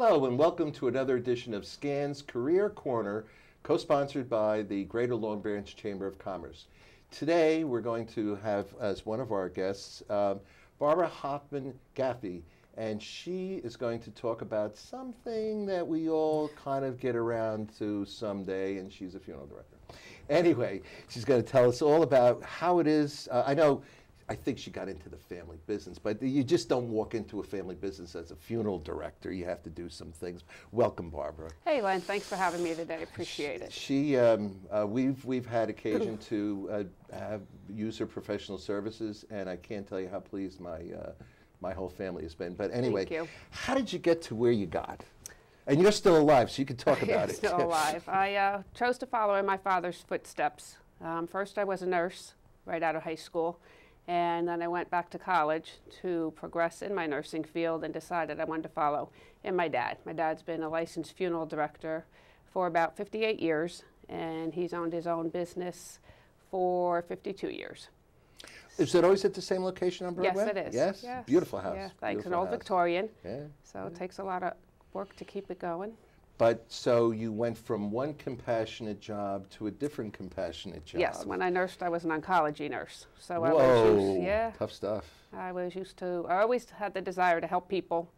Hello and welcome to another edition of Scan's Career Corner, co-sponsored by the Greater Long Branch Chamber of Commerce. Today we're going to have as one of our guests Barbara Hoffman Gaffey, and she is going to talk about something that we all kind of get around to someday, and she's a funeral director. Anyway, she's going to tell us all about how it is. I think she got into the family business, but you just don't walk into a family business as a funeral director. You have to do some things. Welcome, Barbara. Hey, Len. Thanks for having me today. Appreciate it. We've had occasion to use her professional services, and I can't tell you how pleased my whole family has been. But anyway, Thank you. How did you get to where you got? And you're still alive, so you can talk about it. Still alive. I chose to follow in my father's footsteps. First, I was a nurse right out of high school. And then I went back to college to progress in my nursing field and decided I wanted to follow in my dad. My dad's been a licensed funeral director for about 58 years, and he's owned his own business for 52 years. Is it always at the same location on Broadway? Yes, it is. Yes? Yes. Beautiful house. Yeah, thanks. Beautiful An old house. Victorian. Yeah. So it takes a lot of work to keep it going. But so you went from one compassionate job to a different compassionate job. Yes, when I nursed, I was an oncology nurse. So Whoa, I was used, yeah, tough stuff. I always had the desire to help people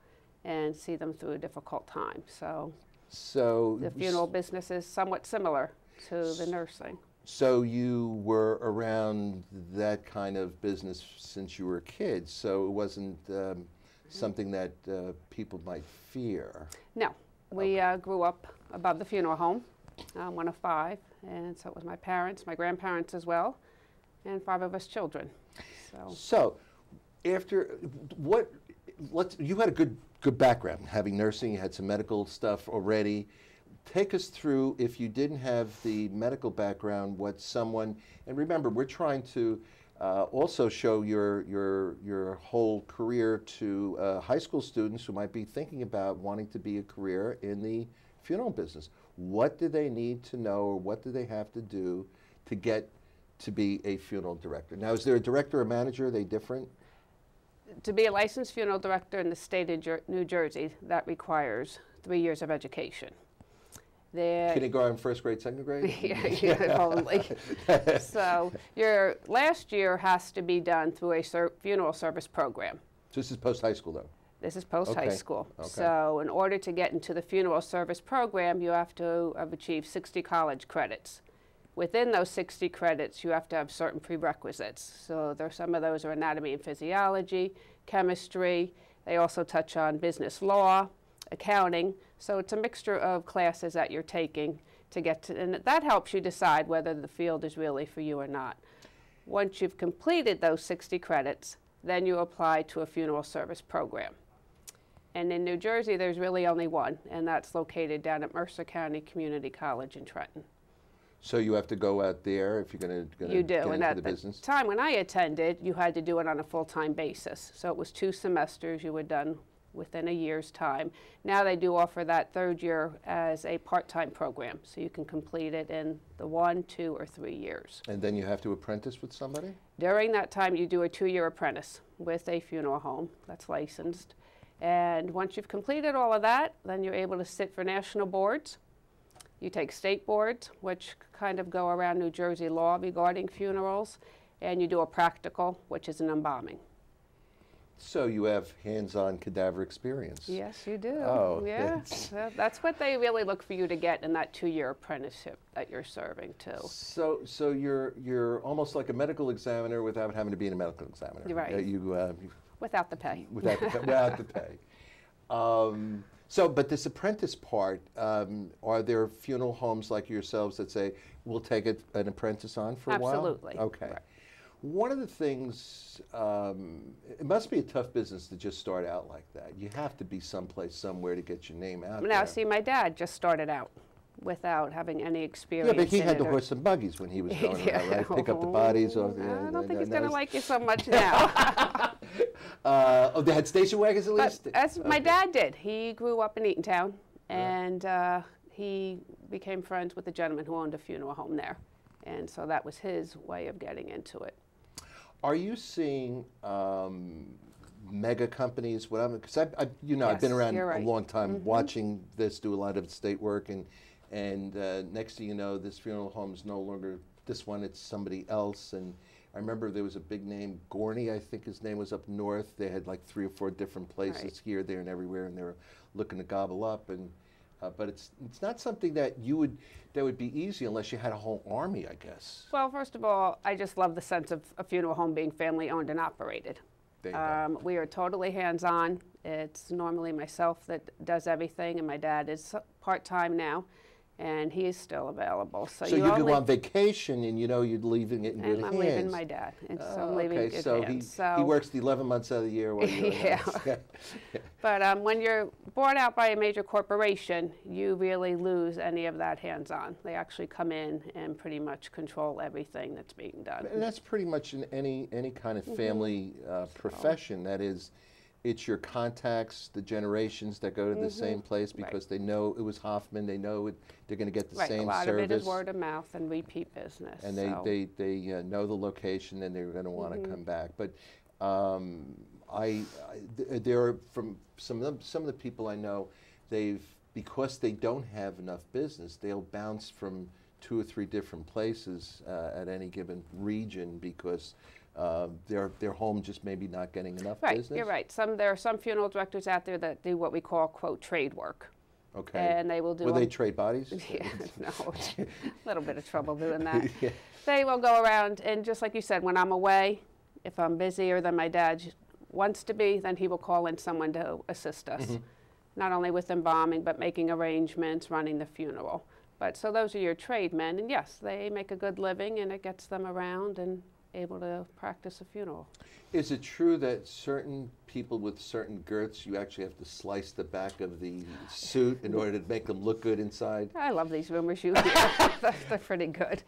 and see them through a difficult time. So the funeral business is somewhat similar to the nursing. So you were around that kind of business since you were a kid, so it wasn't something that people might fear. No. We grew up above the funeral home, one of 5, and so it was my parents, my grandparents as well, and 5 of us children. So after you had a good background, having nursing, you had some medical stuff already. Take us through, if you didn't have the medical background, and remember, we're trying to also show your whole career to high school students who might be thinking about wanting to be a career in the funeral business. What do they need to know, or what do they have to do to get to be a funeral director? Now, is there a director or manager? Are they different? To be a licensed funeral director in the state of New Jersey, that requires 3 years of education. Kindergarten, first grade, second grade? Yeah, only. So your last year has to be done through a funeral service program. So this is post-high school, though? This is post-high school. Okay. So in order to get into the funeral service program, you have to have achieved 60 college credits. Within those 60 credits, you have to have certain prerequisites. So some of those are anatomy and physiology, chemistry. They also touch on business law, accounting. So it's a mixture of classes that you're taking to get to, and that helps you decide whether the field is really for you or not. Once you've completed those 60 credits, then you apply to a funeral service program. And in New Jersey, there's really only one, and that's located down at Mercer County Community College in Trenton. So you have to go out there if you're going to get into the business? At the time when I attended, you had to do it on a full-time basis. So it was 2 semesters you were done within a year's time. Now they do offer that 3rd year as a part-time program, so you can complete it in the 1, 2, or 3 years. And then you have to apprentice with somebody? During that time, you do a 2-year apprentice with a funeral home that's licensed. And once you've completed all of that, then you're able to sit for national boards. You take state boards, which kind of go around New Jersey law regarding funerals, and you do a practical, which is an embalming. So you have hands-on cadaver experience. Yes, you do. Oh, yeah. That's what they really look for you to get in that 2-year apprenticeship that you're serving too. So you're almost like a medical examiner without having to be a medical examiner. You're right. Without the pay. Without the pay. But this apprentice part, are there funeral homes like yourselves that say, we'll take an apprentice on for a while? Absolutely. Okay. Right. One of the things, it must be a tough business to just start out like that. You have to be someplace, somewhere to get your name out Now, there. see, my dad just started out without having any experience. Yeah, but he had the horse and buggies when he was going around, right? Pick up the bodies. I don't think he's going to like you so much now. They had station wagons at least? My dad did. He grew up in Eatontown, and he became friends with the gentleman who owned a funeral home there. And so that was his way of getting into it. Are you seeing mega companies, because you know, Yes, I've been around you're a right. long time watching this, do a lot of state work, and next thing you know, this funeral home is no longer this one, it's somebody else. And I remember there was a big name, Gorney, I think his name was, up north. They had like 3 or 4 different places, Right. here, there, and everywhere, and they were looking to gobble up. And but it's not something that would be easy unless you had a whole army, I guess. Well, first of all, I just love the sense of a funeral home being family owned and operated. There you go. We are totally hands-on. It's normally myself that does everything, and my dad is part-time now, and he is still available. So So you go on vacation, and you know you're leaving it in good and I'm hands. leaving my dad, and so I'm leaving okay, in good so hands. he works the 11 months out of the year while you're Yeah. But when you're bought out by a major corporation, you really lose any of that hands-on. They actually come in and pretty much control everything that's being done. And that's pretty much in any kind of family profession. That is, it's your contacts, the generations that go to the same place because they know it was Hoffman. They know they're going to get the Right, same a lot service. of it is word of mouth and repeat business. And so. they know the location, and they're going to want to come back. But there are, from some of the people I know, because they don't have enough business, they'll bounce from 2 or 3 different places at any given region because their home just maybe not getting enough business. Right, you're right. There are some funeral directors out there that do what we call, quote, trade work. Okay. And they will do. Will they trade bodies? Yeah, no, a little bit of trouble doing that. Yeah. They will go around, and just like you said, when I'm away, if I'm busier than my dad wants to be, then he will call in someone to assist us. Not only with embalming, but making arrangements, running the funeral. But so those are your trade men, and yes, they make a good living, and it gets them around and able to practice a funeral. Is it true that certain people with certain girths, you actually have to slice the back of the suit in order to make them look good inside? I love these rumors you hear. They're pretty good.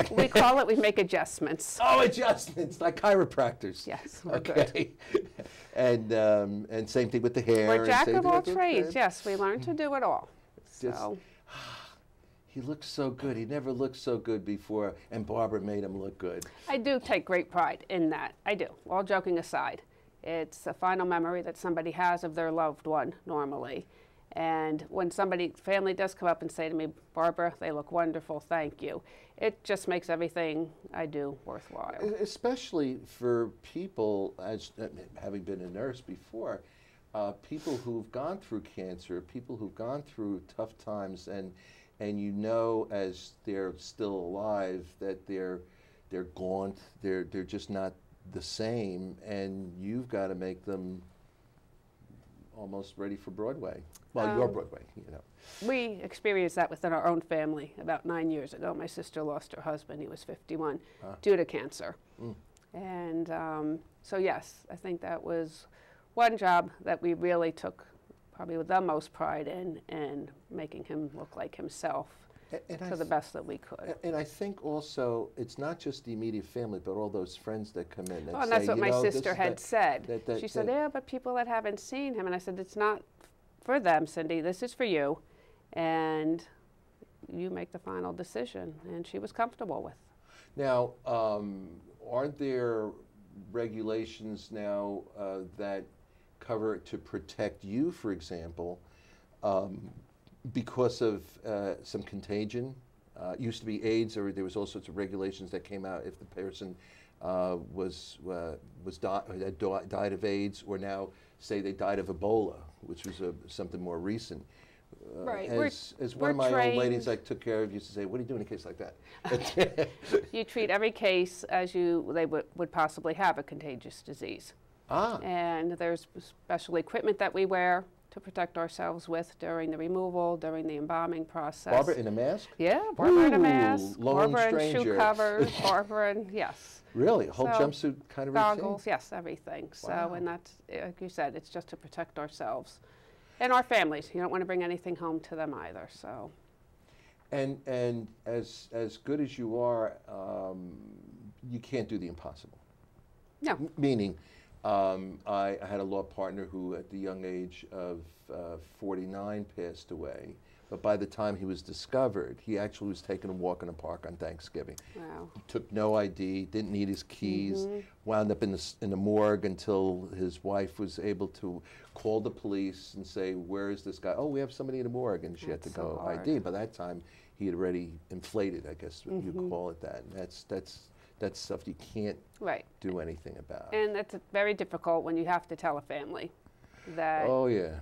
We call it, we make adjustments. Oh, adjustments, like chiropractors. Yes, we're Okay. And same thing with the hair. We're and jack same of thing all with the trades, head. yes. We learn to do it all. Just- So, He looks so good. He never looked so good before, and Barbara made him look good. I do take great pride in that. I do. All joking aside, it's a final memory that somebody has of their loved one normally. And when family does come up and say to me, Barbara, they look wonderful, thank you, it just makes everything I do worthwhile. Especially for people, having been a nurse before, people who've gone through cancer, people who've gone through tough times, and you know, as they're still alive, that they're gaunt, they're just not the same, and you've got to make them almost ready for Broadway. Well, your Broadway, you know. We experienced that within our own family about 9 years ago. My sister lost her husband, he was 51, due to cancer. And so yes, I think that was one job that we really took probably with the most pride in making him look like himself to the best that we could. And I think also it's not just the immediate family, but all those friends that come in. That Oh, and that's say, what you my know, sister had said. She said, yeah, but people that haven't seen him. And I said, it's not for them, Cindy. This is for you. And you make the final decision. And she was comfortable with. Now, aren't there regulations now that cover to protect you, for example, because of some contagion? Used to be AIDS, or there was all sorts of regulations that came out if the person had died of AIDS, or now say they died of Ebola, which was something more recent. Right. As one of my old ladies I took care of used to say, what do you do in a case like that? You treat every case as they would possibly have a contagious disease. And there's special equipment that we wear to protect ourselves with during the removal, during the embalming process. Barbara in a mask? Yeah, Barbara in a Ooh, mask, lone Barbara in shoe stranger. covers, Barbara in, yes. Really? A whole So, jumpsuit kind of routine? Goggles, yes, everything. Wow. So, and that's, like you said, it's just to protect ourselves and our families. You don't want to bring anything home to them either, so. And as good as you are, you can't do the impossible. No. Meaning, I had a law partner who, at the young age of 49, passed away. but by the time he was discovered, he actually was taken a walk in a park on Thanksgiving. Wow. Took no ID, didn't need his keys, wound up in the morgue until his wife was able to call the police and say, where is this guy? Oh, we have somebody in the morgue, and she had to That's go so hard. ID. By that time, he had already inflated, I guess you call it that. And that's stuff you can't do anything about. And it's very difficult when you have to tell a family that Oh yeah,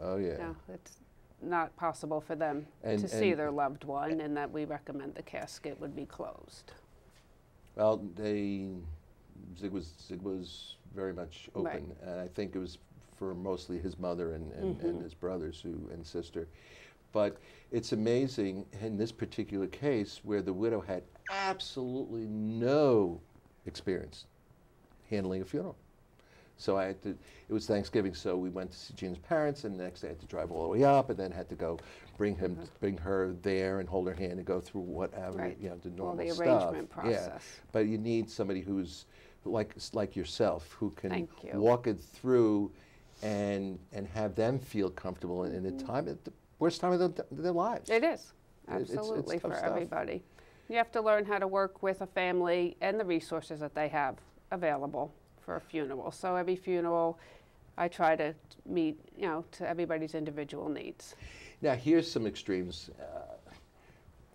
oh yeah. no, it's not possible for them to see their loved one, and that we recommend the casket would be closed. Well, Zig was very much open, and I think it was for mostly his mother and his brothers and sister. But it's amazing in this particular case where the widow had absolutely no experience handling a funeral. So it was Thanksgiving, so we went to see Gina's parents, and the next day I had to drive all the way up, and then had to go bring her there and hold her hand and go through whatever, you know, the normal stuff. The arrangement process. Yeah, but you need somebody who's like yourself, who can walk it through and have them feel comfortable in the worst time of their lives. It is, absolutely, it's tough for stuff. everybody. You have to learn how to work with a family and the resources that they have available for a funeral. So every funeral, I try to meet, you know, to everybody's individual needs. Now here's some extremes.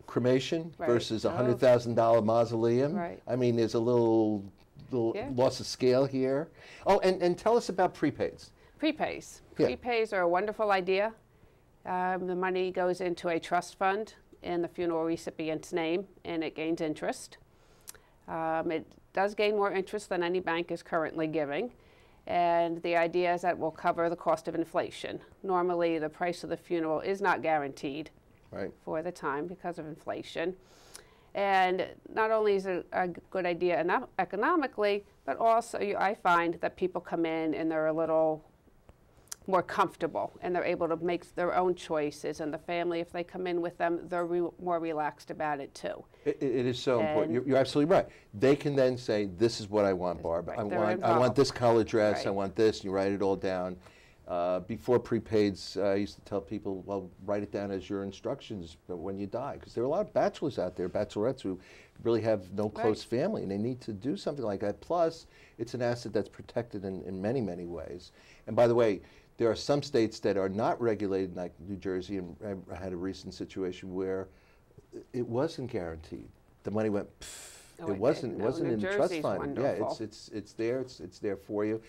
Cremation versus a $100,000 mausoleum. Right. I mean, there's a little loss of scale here. Oh, and tell us about prepaids. Prepaids. Yeah. Prepaids are a wonderful idea. The money goes into a trust fund in the funeral recipient's name, and it gains interest. It does gain more interest than any bank is currently giving, and the idea is that it will cover the cost of inflation. Normally, the price of the funeral is not guaranteed for the time because of inflation. And not only is it a good idea economically, but also I find that people come in and they're a little more comfortable, and they're able to make their own choices, and the family, if they come in with them, they're more relaxed about it too. It is so important. You're absolutely right. They can then say, this is what I want, Barb. I want this color dress, I want this, and you write it all down. Before prepaids, I used to tell people, well, write it down as your instructions when you die, because there are a lot of bachelors out there, bachelorettes, who really have no close family, and they need to do something like that. Plus, it's an asset that's protected in many, many ways. And by the way, there are some states that are not regulated, like New Jersey, and I had a recent situation where it wasn't guaranteed. The money went, it wasn't in the trust fund. Wonderful. Yeah, it's there for you,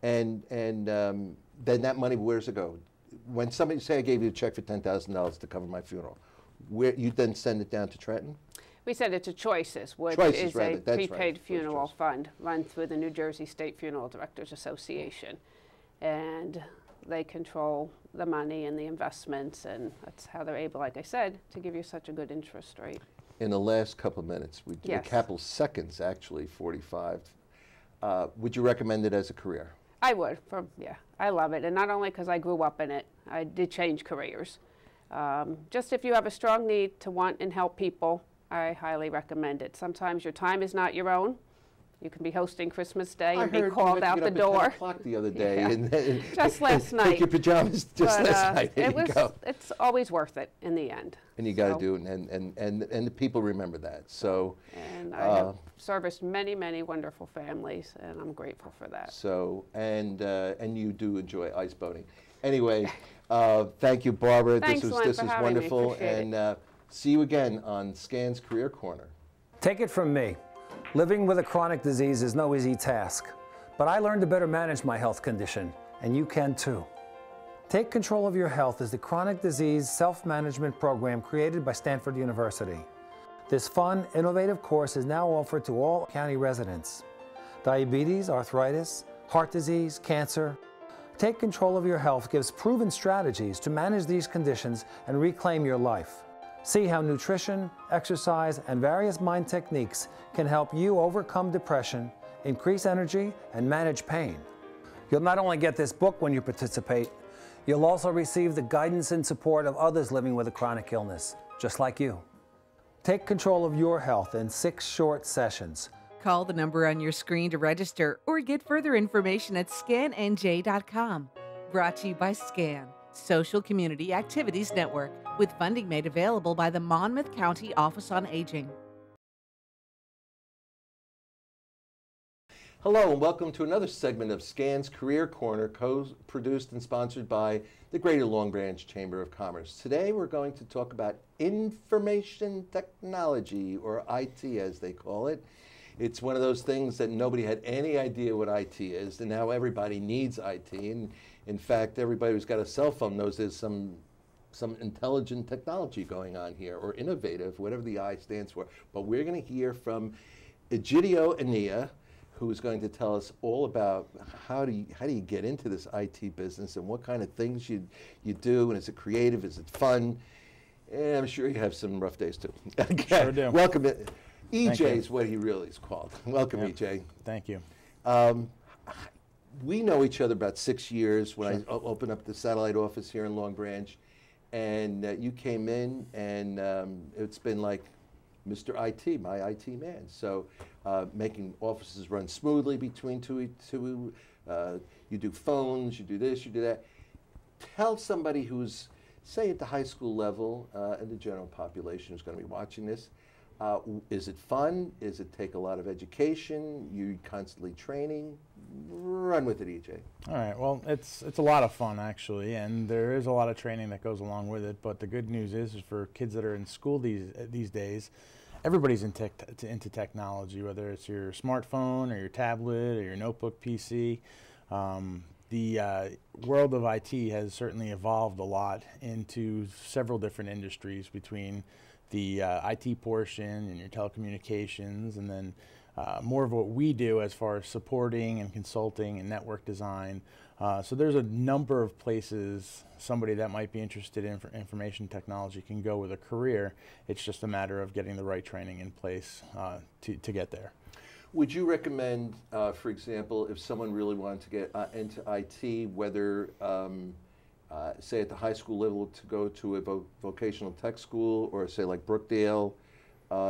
and then that money, where does it go? When somebody say I gave you a check for $10,000 to cover my funeral, where you then send it down to Trenton? We send it to Choices, which is a prepaid funeral fund run through the New Jersey State Funeral Directors Association, and they control the money and the investments, and that's how they're able, like I said, to give you such a good interest rate. In the last couple of minutes, we did a couple seconds, actually, 45. Would you recommend it as a career? I would. I love it, and not only because I grew up in it, I did change careers. Just if you have a strong need to want and help people, I highly recommend it. Sometimes your time is not your own. You can be hosting Christmas Day and be called out the door. I heard you get up at 10 o'clock the other day. And just last night. Take your pajamas last night. It's always worth it in the end. And you got to do it, and the people remember that. So. And I have serviced many, many wonderful families, and I'm grateful for that. So, and you do enjoy ice boating. Anyway, thank you, Barbara. Thanks, Len, this is wonderful, and see you again on Scan's Career Corner. Take it from me. Living with a chronic disease is no easy task, but I learned to better manage my health condition, and you can too. Take Control of Your Health is the chronic disease self-management program created by Stanford University. This fun, innovative course is now offered to all county residents. Diabetes, arthritis, heart disease, cancer. Take Control of Your Health gives proven strategies to manage these conditions and reclaim your life. See how nutrition, exercise, and various mind techniques can help you overcome depression, increase energy, and manage pain. You'll not only get this book when you participate, you'll also receive the guidance and support of others living with a chronic illness, just like you. Take control of your health in 6 short sessions. Call the number on your screen to register or get further information at scannj.com. Brought to you by SCAN, Social Community Activities Network. with funding made available by the Monmouth County Office on Aging. Hello and welcome to another segment of Scan's Career Corner, co-produced and sponsored by the Greater Long Branch Chamber of Commerce. Today we're going to talk about information technology, or IT as they call it. It's one of those things that nobody had any idea what IT is, and now everybody needs IT. And in fact, everybody who's got a cell phone knows there's some intelligent technology going on here, or innovative, whatever the I stands for. But we're going to hear from Egidio Enea, who is going to tell us all about how do you get into this IT business and what kind of things you do, and is it creative, is it fun? And I'm sure you have some rough days too. Sure do. Welcome. EJ is what he really is called. Welcome, EJ. Thank you. We know each other about 6 years when Sure. I opened up the satellite office here in Long Branch, and you came in, and it's been like Mr. IT, my IT man. So making offices run smoothly between two, you do phones, you do this, you do that. Tell somebody who's, say, at the high school level, and the general population who's going to be watching this, is it fun? Is it take a lot of education? You constantly training? Run with it, EJ. All right. Well, it's a lot of fun actually, and there is a lot of training that goes along with it. But the good news is for kids that are in school these days, everybody's into technology, whether it's your smartphone or your tablet or your notebook PC. The world of IT has certainly evolved a lot into several different industries, between the IT portion and your telecommunications, and then more of what we do as far as supporting and consulting and network design. So there's a number of places somebody that might be interested in information technology can go with a career. It's just a matter of getting the right training in place to get there. Would you recommend, for example, if someone really wanted to get into IT, whether, say at the high school level, to go to a vocational tech school, or say like Brookdale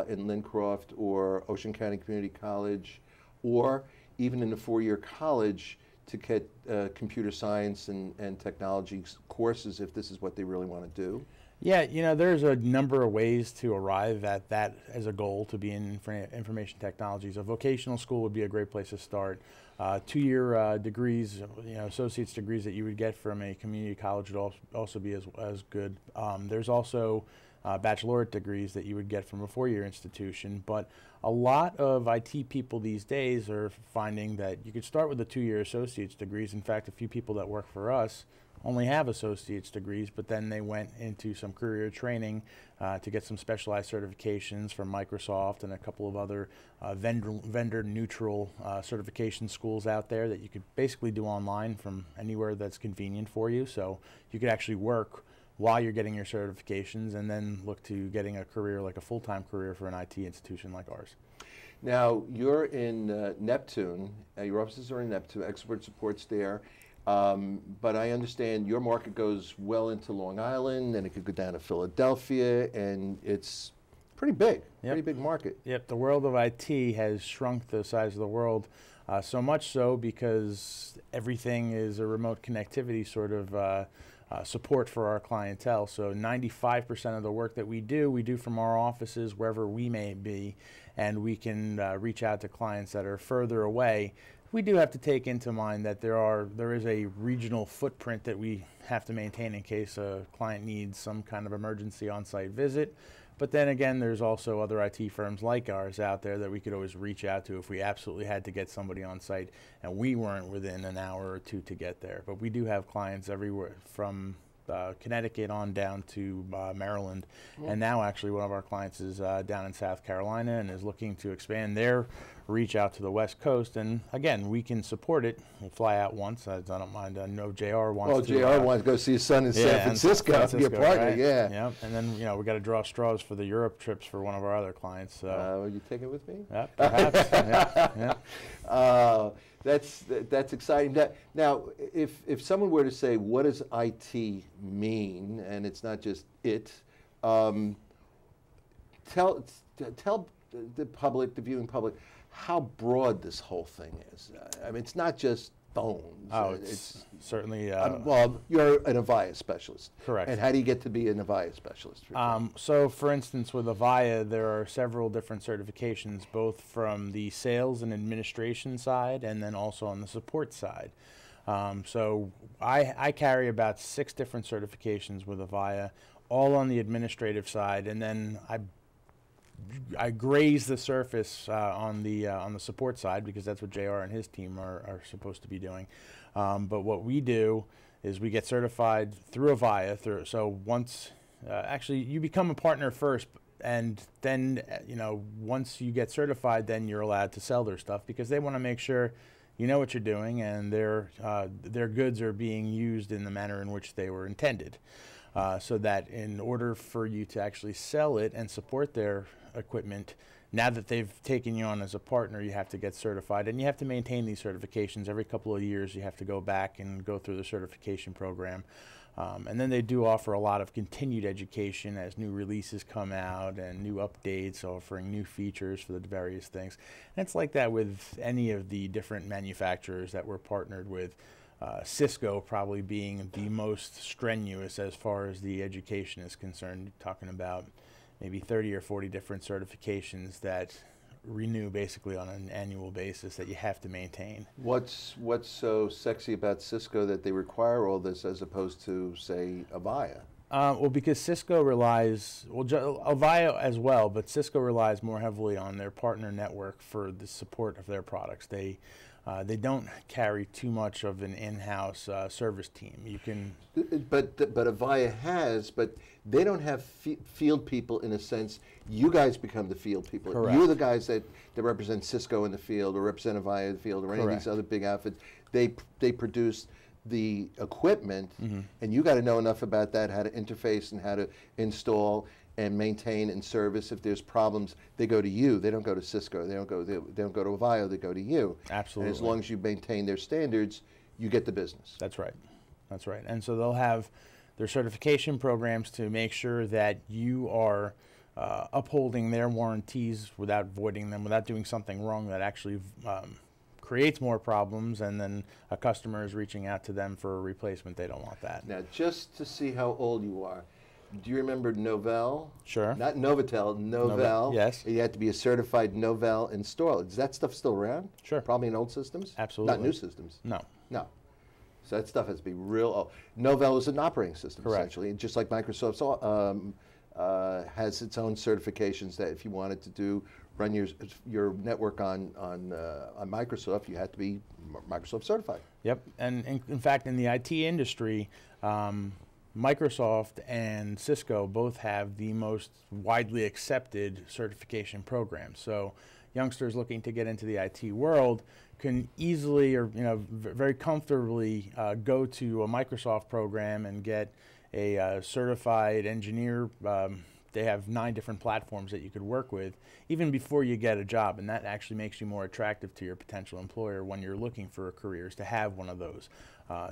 in Lincroft, or Ocean County Community College, or even in a four-year college to get computer science and technology courses, if this is what they really want to do? Yeah, you know, there's a number of ways to arrive at that as a goal, to be in information technologies. A vocational school would be a great place to start. Two-year degrees, you know, associate's degrees that you would get from a community college would also be as good. There's also baccalaureate degrees that you would get from a four-year institution, but a lot of IT people these days are finding that you could start with the two-year associate's degrees. In fact, a few people that work for us only have associate's degrees, but then they went into some career training to get some specialized certifications from Microsoft and a couple of other vendor-neutral certification schools out there that you could basically do online from anywhere that's convenient for you. So you could actually work while you're getting your certifications, and then look to getting a career, like a full-time career for an IT institution like ours. Now, you're in Neptune. Your offices are in Neptune, expert support's there. But I understand your market goes well into Long Island, and it could go down to Philadelphia, and it's pretty big, pretty big market. Yep, the world of IT has shrunk the size of the world, so much so because everything is a remote connectivity sort of support for our clientele. So 95% of the work that we do from our offices wherever we may be, and we can reach out to clients that are further away. We do have to take into mind that there is a regional footprint that we have to maintain in case a client needs some kind of emergency on-site visit. But then again, there's also other IT firms like ours out there that we could always reach out to if we absolutely had to get somebody on site and we weren't within an hour or two to get there. But we do have clients everywhere from Connecticut on down to Maryland. And now actually one of our clients is down in South Carolina and is looking to expand their reach out to the West Coast. And again, we can support it. We'll fly out once. I don't mind. I know JR wants to. JR wants to go see his son in San Francisco. Be a partner, right? yeah. Yep. And then, you know, we got to draw straws for the Europe trips for one of our other clients. So. Will you take it with me? Yeah, perhaps. That's exciting. Now, if someone were to say, what does IT mean, and it's not just it, tell the public, the viewing public, how broad this whole thing is. I mean, it's not just bones. Oh, it's certainly. Well, you're an Avaya specialist. Correct. And how do you get to be an Avaya specialist? So, for instance, with Avaya, there are several different certifications, both from the sales and administration side, and then also on the support side. So, I carry about 6 different certifications with Avaya, all on the administrative side, and then I graze the surface on the support side, because that's what JR and his team are supposed to be doing. But what we do is we get certified through Avaya. So once, actually, you become a partner first, and then once you get certified, then you're allowed to sell their stuff, because they want to make sure you know what you're doing and their goods are being used in the manner in which they were intended. So that in order for you to actually sell it and support their equipment, now that they've taken you on as a partner, you have to get certified, and you have to maintain these certifications every couple of years. You have to go back and go through the certification program. And then they do offer a lot of continued education as new releases come out and new updates, offering new features for the various things. And it's like that with any of the different manufacturers that we're partnered with. Cisco probably being the most strenuous as far as the education is concerned, talking about maybe 30 or 40 different certifications that renew basically on an annual basis that you have to maintain. What's so sexy about Cisco that they require all this as opposed to, say, Avaya? Well, because Cisco relies, Avaya as well, but Cisco relies more heavily on their partner network for the support of their products. They don't carry too much of an in-house service team. You can, but Avaya has, but they don't have field people in a sense. You guys become the field people. Correct. You're the guys that represent Cisco in the field, or represent Avaya in the field, or any of these other big outfits. They produce the equipment, and you got to know enough about that, how to interface and how to install and maintain and service. If there's problems, they go to you. They don't go to Cisco. They don't go to Avaya. They go to you. Absolutely. And as long as you maintain their standards, you get the business. That's right. That's right. And so they'll have their certification programs to make sure that you are upholding their warranties without voiding them, without doing something wrong that actually creates more problems, and then a customer is reaching out to them for a replacement. They don't want that. Now, just to see how old you are, do you remember Novell? Sure. Not Novotel, Novell. Yes. You had to be a certified Novell installer. Is that stuff still around? Sure. Probably in old systems? Absolutely. Not new systems? No. No. So that stuff has to be real old. Novell is an operating system, Correct. essentially. Just like Microsoft has its own certifications that if you wanted to run your network on Microsoft, you had to be Microsoft certified. Yep. And in fact, in the IT industry, Microsoft and Cisco both have the most widely accepted certification programs. So youngsters looking to get into the IT world can easily, or very comfortably go to a Microsoft program and get a certified engineer. They have 9 different platforms that you could work with even before you get a job, and that actually makes you more attractive to your potential employer when you're looking for a career, is to have one of those.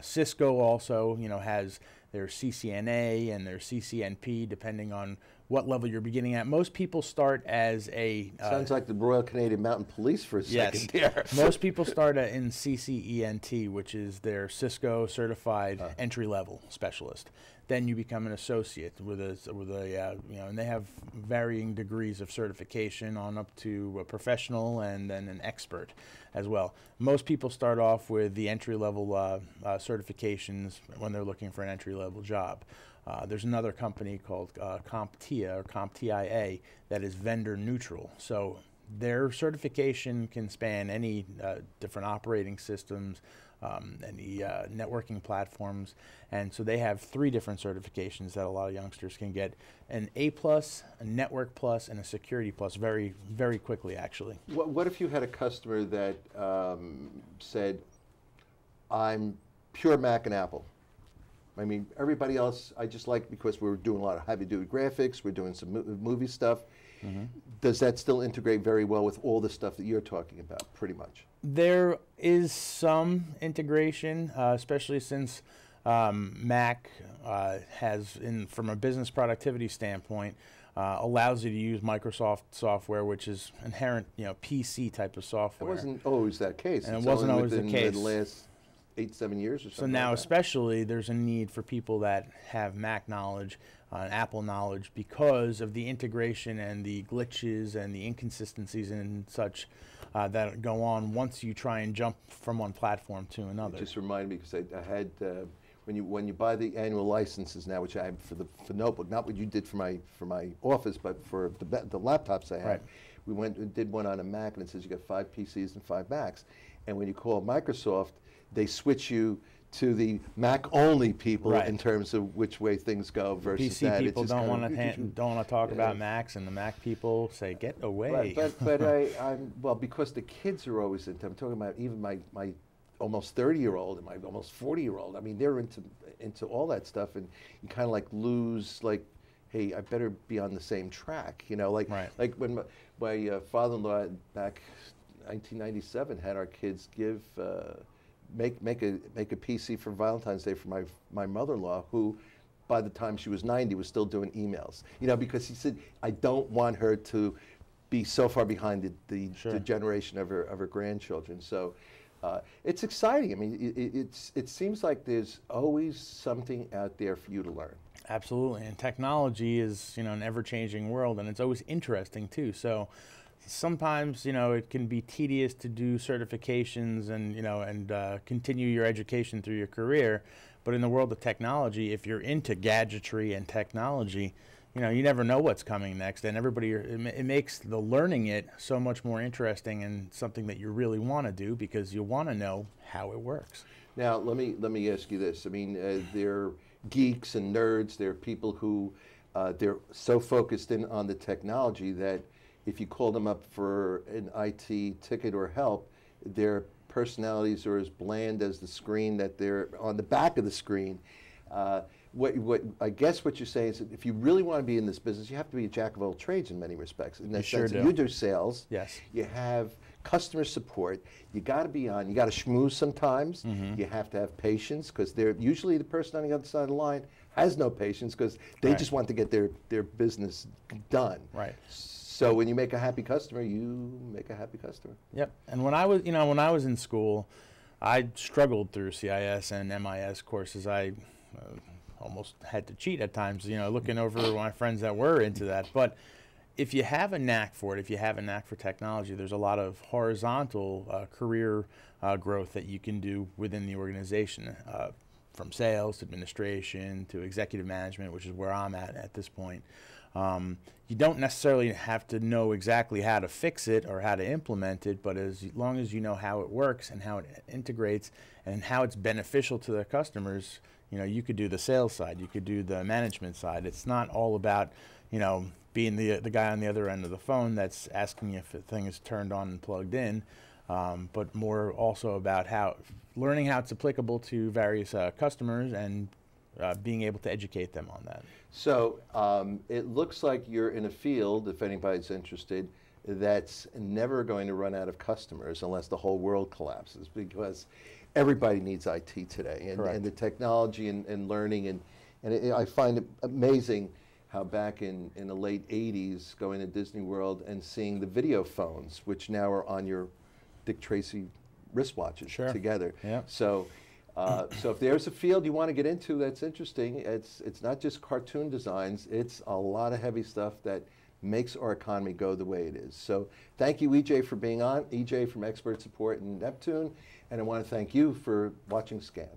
Cisco also, has their CCNA and their CCNP, depending on what level you're beginning at. Most people start as a... Sounds like the Royal Canadian Mounted Police for a second. Yes. Most people start in CCENT, which is their Cisco certified entry-level specialist. Then you become an associate with a and they have varying degrees of certification on up to a professional and then an expert as well. Most people start off with the entry-level certifications when they're looking for an entry-level job. There's another company called CompTIA or CompTIA that is vendor neutral. So their certification can span any different operating systems, any networking platforms, and so they have 3 different certifications that a lot of youngsters can get: an A+, a Network Plus, and a Security Plus, very, very quickly, actually. What if you had a customer that said, I'm pure Mac and Apple? I mean, everybody else I just like because we're doing a lot of heavy-duty graphics, we're doing some movie stuff. Does that still integrate very well with all the stuff that you're talking about, pretty much? There is some integration, especially since Mac has, from a business productivity standpoint, allows you to use Microsoft software, which is inherent, PC type of software. It wasn't always that case. And it wasn't always the case. The last 7 years or something. So now like that. especially there's a need for people that have Mac knowledge and Apple knowledge because of the integration and the glitches and the inconsistencies and such that go on once you try and jump from one platform to another. It just reminded me because I had when you buy the annual licenses now, which I have for notebook, not what you did for my office, but for the laptops I have. Right. We went and did one on a Mac, and it says you got 5 PCs and 5 Macs. And when you call Microsoft, they switch you to the Mac-only people Right. in terms of which way things go versus PC that. people don't want to talk about Macs, and the Mac people say, "Get away." But I'm well, because the kids are always into. I'm talking about even my almost 30-year-old and my almost 40-year-old. I mean, they're into all that stuff, and you kind of like lose like, hey, I better be on the same track, you know, like Right. like when my father-in-law back 1997 had our kids give make a PC for Valentine's Day for my mother-in-law, who by the time she was 90 was still doing emails, you know, because he said, I don't want her to be so far behind the generation of her grandchildren. So it's exciting. I mean, it seems like there's always something out there for you to learn. Absolutely, and technology is, you know, an ever-changing world, and it's always interesting too. So sometimes, you know, it can be tedious to do certifications and, you know, and continue your education through your career. But in the world of technology, if you're into gadgetry and technology, you know, you never know what's coming next, and it makes the learning it so much more interesting and something that you really want to do because you want to know how it works. Now, let me ask you this. I mean, they're geeks and nerds. They're people who they're so focused in on the technology that if you call them up for an IT ticket or help, their personalities are as bland as the screen that they're on the back of the screen. What I guess what you're saying is that if you really want to be in this business, you have to be a jack of all trades in many respects. In that sense, you do sales. Yes. You have customer support. You got to be on. You got to schmooze sometimes. You have to have patience because they're usually the person on the other side of the line has no patience because they just want to get their business done. Right. So when you make a happy customer, you make a happy customer. Yep. And when I was in school, I struggled through CIS and MIS courses. I almost had to cheat at times, you know, looking over my friends that were into that. But if you have a knack for it, if you have a knack for technology, there's a lot of horizontal career growth that you can do within the organization, from sales to administration to executive management, which is where I'm at this point. You don't necessarily have to know exactly how to fix it or how to implement it, but as long as you know how it works and how it integrates and how it's beneficial to the customers, you know, you could do the sales side, you could do the management side. It's not all about, you know, being the guy on the other end of the phone that's asking if the thing is turned on and plugged in, but more also about learning how it's applicable to various customers and being able to educate them on that. So it looks like you're in a field, if anybody's interested, that's never going to run out of customers unless the whole world collapses, because everybody needs IT today, and the technology and learning, and I find it amazing how back in the late 80s, going to Disney World and seeing the video phones, which now are on your Dick Tracy wristwatches together. Yep. So if there's a field you want to get into that's interesting, it's not just cartoon designs, it's a lot of heavy stuff that makes our economy go the way it is. So thank you, EJ, for being on. EJ from Expert Support in Neptune, and I want to thank you for watching SCAN.